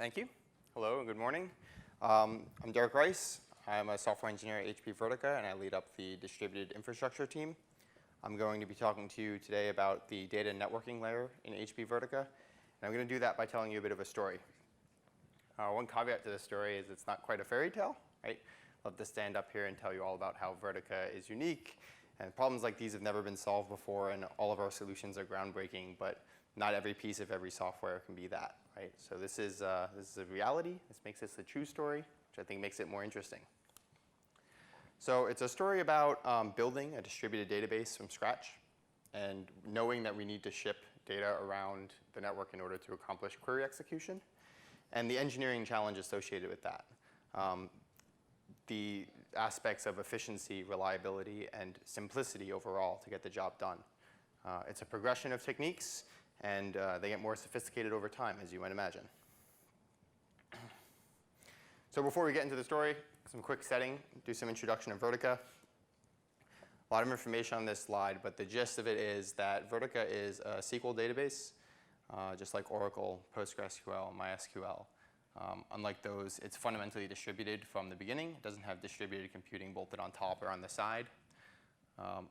Thank you. Hello and good morning. I'm Derek Rice. I'm a software engineer at HP Vertica, and I lead up the distributed infrastructure team. I'm going to be talking to you today about the data networking layer in HP Vertica. And I'm going to do that by telling you a bit of a story. One caveat to this story is it's not quite a fairy tale, right? I'd love to stand up here and tell you all about how Vertica is unique. And problems like these have never been solved before, and all of our solutions are groundbreaking, but not every piece of every software can be that, right? So this is a reality. This makes this a true story, which I think makes it more interesting. So it's a story about building a distributed database from scratch and knowing that we need to ship data around the network in order to accomplish query execution, and the engineering challenge associated with that. The aspects of efficiency, reliability, and simplicity overall to get the job done. It's a progression of techniques, and they get more sophisticated over time, as you might imagine. So before we get into the story, some quick setting, do some introduction of Vertica. A lot of information on this slide, but the gist of it is that Vertica is a SQL database, just like Oracle, PostgreSQL, MySQL. Unlike those, it's fundamentally distributed from the beginning. It doesn't have distributed computing bolted on top or on the side.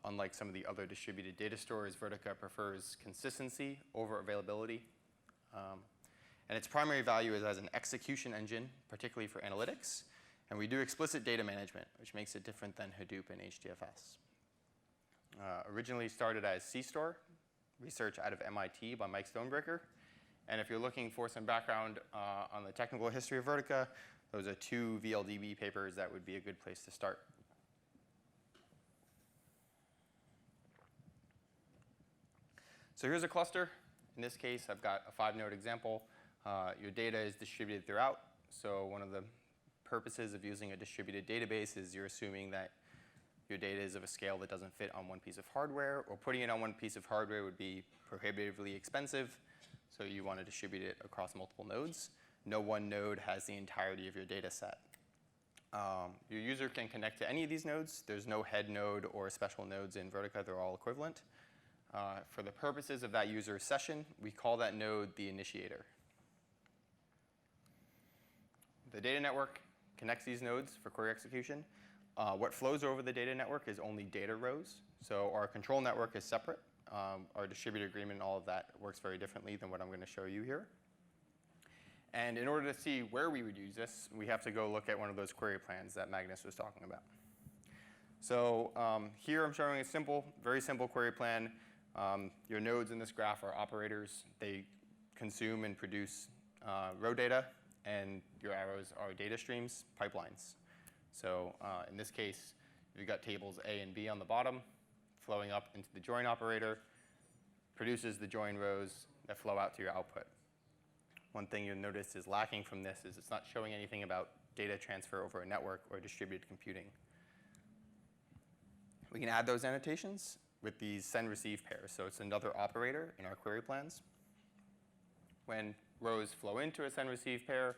Unlike some of the other distributed data stores, Vertica prefers consistency over availability. And its primary value is as an execution engine, particularly for analytics. And we do explicit data management, which makes it different than Hadoop and HDFS. Originally started as CStore, research out of MIT by Mike Stonebreaker. And if you're looking for some background on the technical history of Vertica, those are 2 VLDB papers that would be a good place to start. So here's a cluster. In this case, I've got a 5-node example. Your data is distributed throughout. So one of the purposes of using a distributed database is you're assuming that your data is of a scale that doesn't fit on one piece of hardware, or putting it on one piece of hardware would be prohibitively expensive. So you want to distribute it across multiple nodes. No one node has the entirety of your data set. Your user can connect to any of these nodes. There's no head node or special nodes in Vertica. They're all equivalent. For the purposes of that user's session, we call that node the initiator. The data network connects these nodes for query execution. What flows over the data network is only data rows. So our control network is separate. Our distributed agreement and all of that works very differently than what I'm going to show you here. And in order to see where we would use this, we have to go look at one of those query plans that Magnus was talking about. So here I'm showing a simple, very simple query plan. Your nodes in this graph are operators. They consume and produce row data, and your arrows are data streams, pipelines. So in this case, you've got tables A and B on the bottom, flowing up into the join operator, produces the join rows that flow out to your output. One thing you'll notice is lacking from this is it's not showing anything about data transfer over a network or distributed computing. We can add those annotations with these send-receive pairs. So it's another operator in our query plans. When rows flow into a send-receive pair,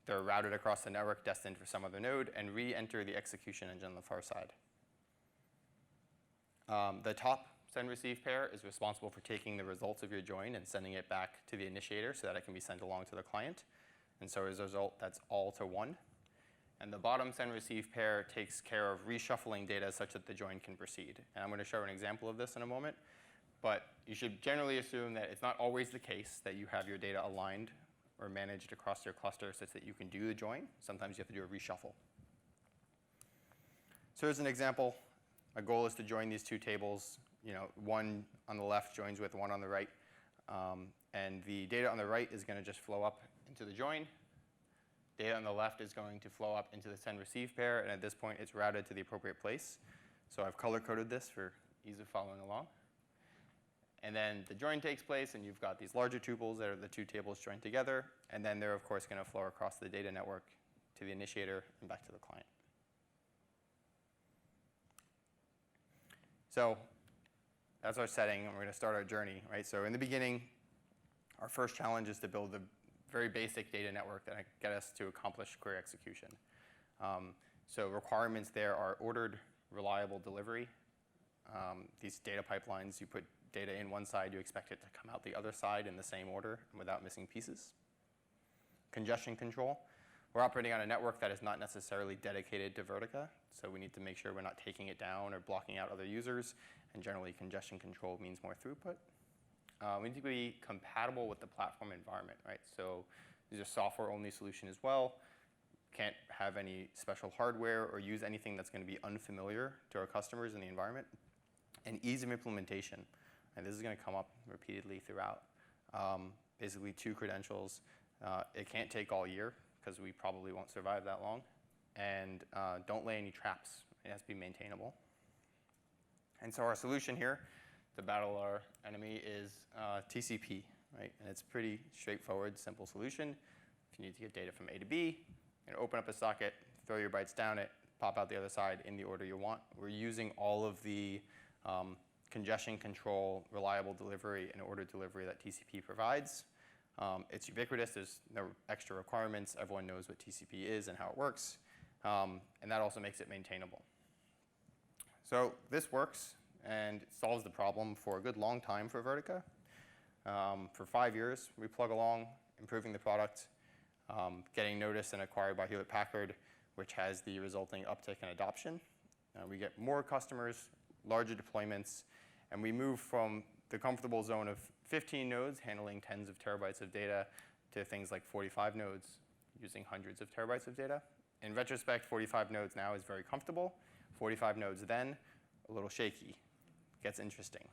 they're routed across the network destined for some other node and re-enter the execution engine on the far side. The top send-receive pair is responsible for taking the results of your join and sending it back to the initiator so that it can be sent along to the client. And so as a result, that's all to 1. And the bottom send-receive pair takes care of reshuffling data such that the join can proceed. And I'm going to show an example of this in a moment. But you should generally assume that it's not always the case that you have your data aligned or managed across your cluster such that you can do the join. Sometimes you have to do a reshuffle. So here's an example. My goal is to join these 2 tables. One on the left joins with one on the right. And the data on the right is going to just flow up into the join. Data on the left is going to flow up into the send-receive pair. And at this point, it's routed to the appropriate place. So I've color-coded this for ease of following along. And then the join takes place, and you've got these larger tuples that are the 2 tables joined together. And then they're, of course, going to flow across the data network to the initiator and back to the client. So that's our setting, and we're going to start our journey, right? So in the beginning, our first challenge is to build a very basic data network that get us to accomplish query execution. So requirements there are ordered, reliable delivery. These data pipelines, you put data in one side, you expect it to come out the other side in the same order and without missing pieces. congestion control. We're operating on a network that is not necessarily dedicated to Vertica, so we need to make sure we're not taking it down or blocking out other users, and generally congestion control means more throughput. We need to be compatible with the platform environment, right? So these are software-only solution as well. Can't have any special hardware or use anything that's going to be unfamiliar to our customers in the environment. And ease of implementation. And this is going to come up repeatedly throughout. Basically 2 credentials. It can't take all year because we probably won't survive that long. And don't lay any traps. It has to be maintainable. And so our solution here to battle our enemy is TCP, right? And it's pretty straightforward, simple solution. If you need to get data from A to B, you open up a socket, throw your bytes down it, pop out the other side in the order you want. We're using all of the congestion control, reliable delivery, and order delivery that TCP provides. It's ubiquitous. There's no extra requirements. Everyone knows what TCP is and how it works. And that also makes it maintainable. So this works and solves the problem for a good long time for Vertica. For 5 years, we plug along, improving the product, getting noticed and acquired by Hewlett-Packard, which has the resulting uptick in adoption. We get more customers, larger deployments, and we move from the comfortable zone of 15 nodes handling tens of terabytes of data to things like 45 nodes using hundreds of terabytes of data. In retrospect, 45 nodes now is very comfortable. 45 nodes then, a little shaky. Gets interesting.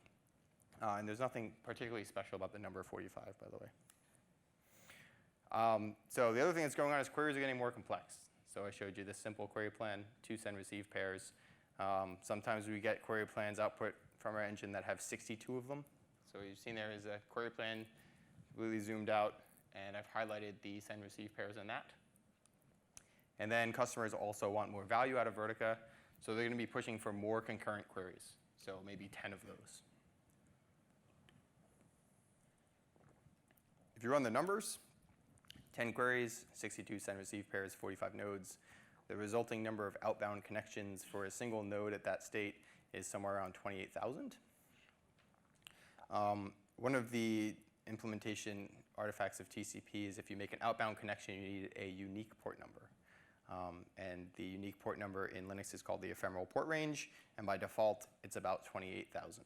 And there's nothing particularly special about the number 45, by the way. So the other thing that's going on is queries are getting more complex. So I showed you this simple query plan, 2 send-receive pairs. Sometimes we get query plans output from our engine that have 62 of them. So you've seen there is a query plan really zoomed out, and I've highlighted the send-receive pairs in that. And then customers also want more value out of Vertica, so they're going to be pushing for more concurrent queries. So maybe 10 of those. If you run the numbers, 10 queries, 62 send-receive pairs, 45 nodes. The resulting number of outbound connections for a single node at that state is somewhere around 28,000. One of the implementation artifacts of TCP is if you make an outbound connection, you need a unique port number. And the unique port number in Linux is called the ephemeral port range, and by default, it's about 28,000.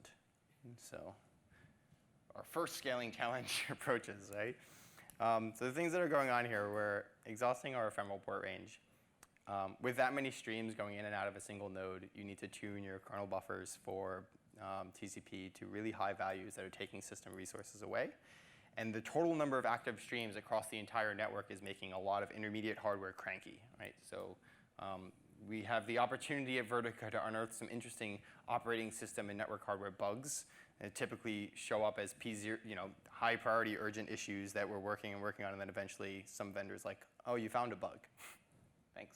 So our first scaling challenge approaches, right? So the things that are going on here, we're exhausting our ephemeral port range. With that many streams going in and out of a single node, you need to tune your kernel buffers for TCP to really high values that are taking system resources away. And the total number of active streams across the entire network is making a lot of intermediate hardware cranky, right? So we have the opportunity at Vertica to unearth some interesting operating system and network hardware bugs. And typically show up as P0, high priority urgent issues that we're working on, and then eventually some vendors like, oh, you found a bug. Thanks.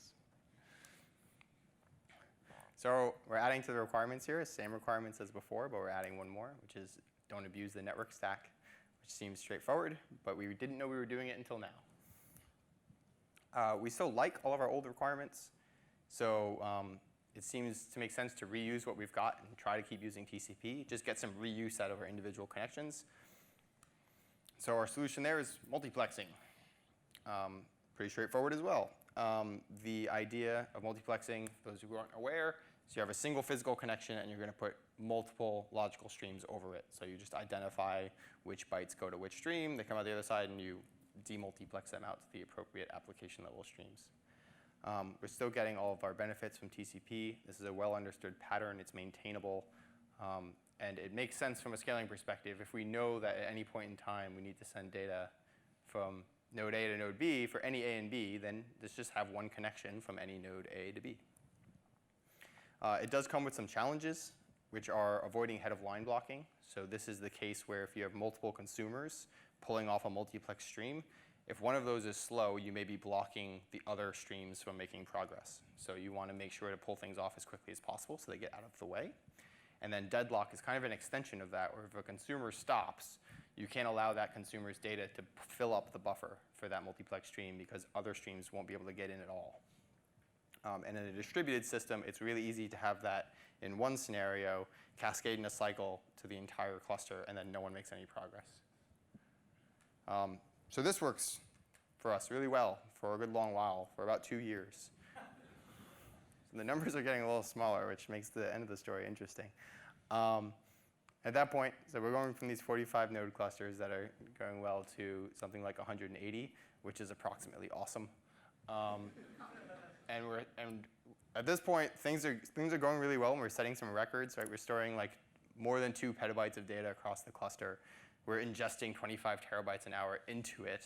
So we're adding to the requirements here, same requirements as before, but we're adding one more, which is don't abuse the network stack, which seems straightforward, but we didn't know we were doing it until now. We still like all of our old requirements, so it seems to make sense to reuse what we've got and try to keep using TCP, just get some reuse out of our individual connections. So our solution there is multiplexing. Pretty straightforward as well. The idea of multiplexing, for those who aren't aware, is you have a single physical connection and you're going to put multiple logical streams over it. So you just identify which bytes go to which stream, they come out the other side, and you demultiplex them out to the appropriate application level streams. We're still getting all of our benefits from TCP. This is a well understood pattern. It's maintainable. And it makes sense from a scaling perspective. If we know that at any point in time we need to send data from node A to node B for any A and B, then let's just have one connection from any node A to B. It does come with some challenges, which are avoiding head-of-line blocking. So this is the case where if you have multiple consumers pulling off a multiplex stream, if one of those is slow, you may be blocking the other streams from making progress. So you want to make sure to pull things off as quickly as possible so they get out of the way. And then deadlock is kind of an extension of that, where if a consumer stops, you can't allow that consumer's data to fill up the buffer for that multiplex stream because other streams won't be able to get in at all. And in a distributed system, it's really easy to have that in one scenario, cascade in a cycle to the entire cluster, and then no one makes any progress. So this works for us really well for a good long while, for about 2 years. So the numbers are getting a little smaller, which makes the end of the story interesting. At that point, so we're going from these 45 node clusters that are going well to something like 180, which is approximately awesome. And at this point, things are going really well, and we're setting some records. Right, we're storing like more than 2 petabytes of data across the cluster. We're ingesting 25 terabytes an hour into it.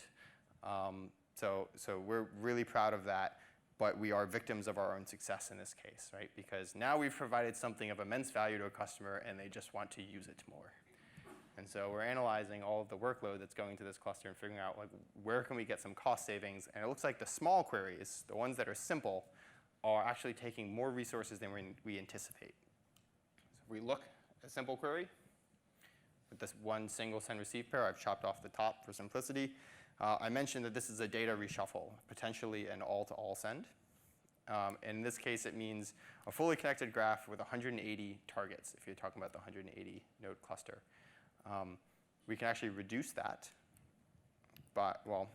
So we're really proud of that. But we are victims of our own success in this case, right? Because now we've provided something of immense value to a customer, and they just want to use it more. And so we're analyzing all of the workload that's going to this cluster and figuring out, like, where can we get some cost savings? And it looks like the small queries, the ones that are simple, are actually taking more resources than we anticipate. So if we look at a simple query with this one single send-receive pair, I've chopped off the top for simplicity. I mentioned that this is a data reshuffle, potentially an all-to-all send. In this case, it means a fully connected graph with 180 targets, if you're talking about the 180 node cluster. We can actually reduce that, but, well,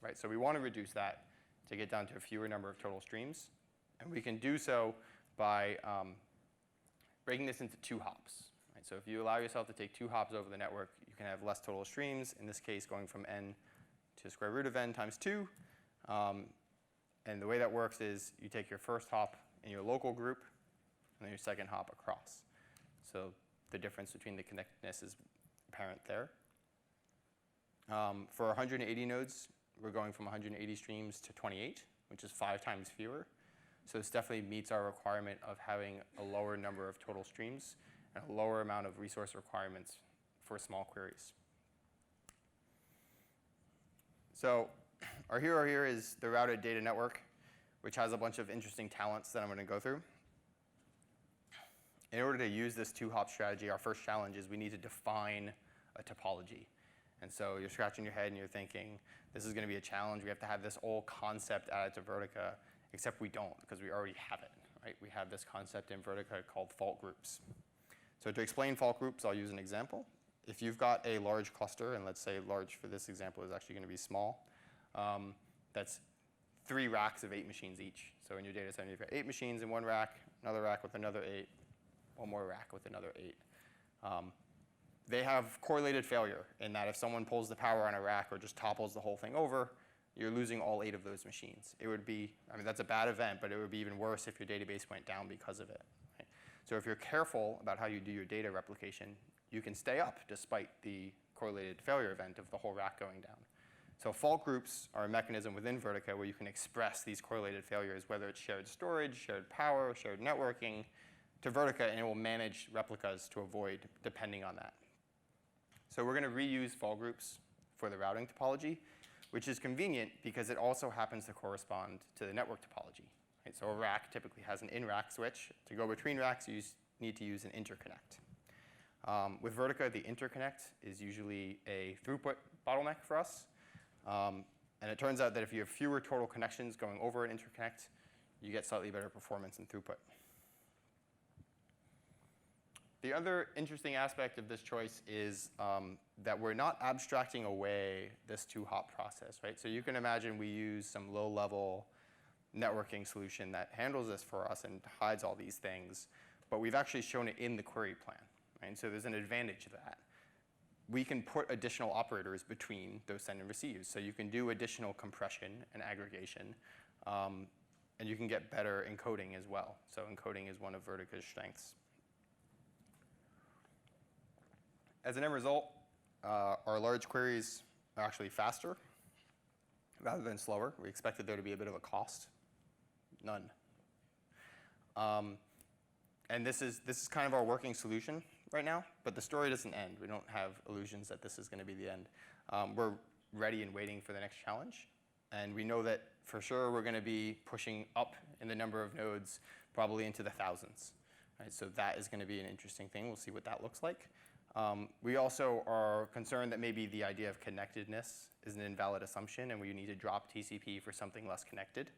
right, so we want to reduce that to get down to a fewer number of total streams. And we can do so by breaking this into 2 hops. So if you allow yourself to take 2 hops over the network, you can have less total streams, in this case going from n to square root of n times 2. And the way that works is you take your first hop in your local group, and then your second hop across. So the difference between the connectedness is apparent there. For 180 nodes, we're going from 180 streams to 28, which is 5 times fewer. So this definitely meets our requirement of having a lower number of total streams and a lower amount of resource requirements for small queries. So our hero here is the routed data network, which has a bunch of interesting talents that I'm going to go through. In order to use this 2-hop strategy, our first challenge is we need to define a topology. And so you're scratching your head and you're thinking, this is going to be a challenge. We have to have this whole concept added to Vertica, except we don't, because we already have it. Right? We have this concept in Vertica called fault groups. So to explain fault groups, I'll use an example. If you've got a large cluster, and let's say large for this example is actually going to be small, that's 3 racks of 8 machines each. So in your data center, you've got 8 machines in one rack, another rack with another 8, one more rack with another 8. They have correlated failure in that if someone pulls the power on a rack or just topples the whole thing over, you're losing all 8 of those machines. It would be, I mean, that's a bad event, but it would be even worse if your database went down because of it. Right? So if you're careful about how you do your data replication, you can stay up despite the correlated failure event of the whole rack going down. So fault groups are a mechanism within Vertica where you can express these correlated failures, whether it's shared storage, shared power, shared networking, to Vertica, and it will manage replicas to avoid depending on that. So we're going to reuse fault groups for the routing topology, which is convenient because it also happens to correspond to the network topology. Right? So a rack typically has an in-rack switch. To go between racks, you need to use an interconnect. With Vertica, the interconnect is usually a throughput bottleneck for us. And it turns out that if you have fewer total connections going over an interconnect, you get slightly better performance and throughput. The other interesting aspect of this choice is that we're not abstracting away this 2-hop process, right? So you can imagine we use some low-level networking solution that handles this for us and hides all these things, but we've actually shown it in the query plan, right? So there's an advantage to that. We can put additional operators between those send and receives. So you can do additional compression and aggregation, and you can get better encoding as well. So encoding is one of Vertica's strengths. As an end result, our large queries are actually faster rather than slower. We expected there to be a bit of a cost. None. And this is kind of our working solution right now, but the story doesn't end. We don't have illusions that this is going to be the end. We're ready and waiting for the next challenge. And we know that for sure we're going to be pushing up in the number of nodes, probably into the thousands. Right? So that is going to be an interesting thing. We'll see what that looks like. We also are concerned that maybe the idea of connectedness is an invalid assumption and we need to drop TCP for something less connected.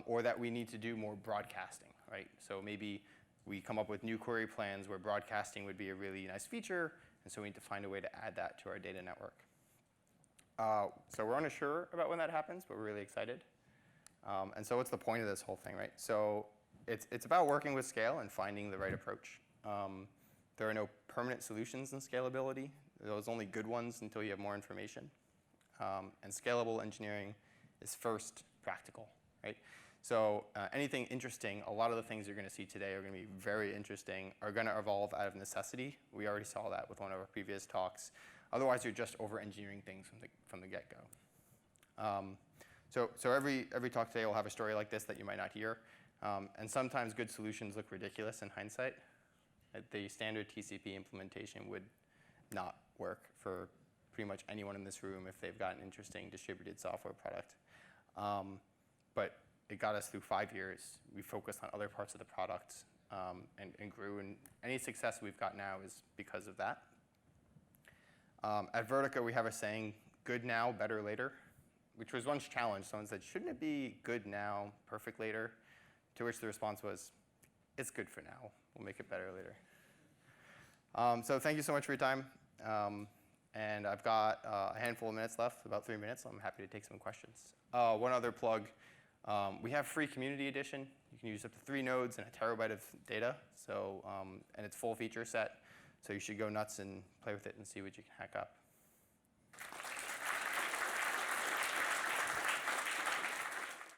Or that we need to do more broadcasting, right? So maybe we come up with new query plans where broadcasting would be a really nice feature, and so we need to find a way to add that to our data network. So we're unsure about when that happens, but we're really excited. And so what's the point of this whole thing, right? So it's about working with scale and finding the right approach. There are no permanent solutions in scalability. There's only good ones until you have more information. And scalable engineering is first practical, right? So anything interesting, a lot of the things you're going to see today are going to be very interesting, are going to evolve out of necessity. We already saw that with one of our previous talks. Otherwise, you're just over-engineering things from the get-go. So every talk today will have a story like this that you might not hear. And sometimes good solutions look ridiculous in hindsight. The standard TCP implementation would not work for pretty much anyone in this room if they've got an interesting distributed software product. But it got us through 5 years. We focused on other parts of the product and grew. And any success we've got now is because of that. At Vertica, we have a saying, good now, better later, which was once challenged. Someone said, shouldn't it be good now, perfect later? To which the response was, it's good for now. We'll make it better later. So thank you so much for your time. And I've got a handful of minutes left, about 3 minutes. So I'm happy to take some questions. One other plug. We have free community edition. You can use up to 3 nodes and a terabyte of data. So, and it's full feature set. So you should go nuts and play with it and see what you can hack up.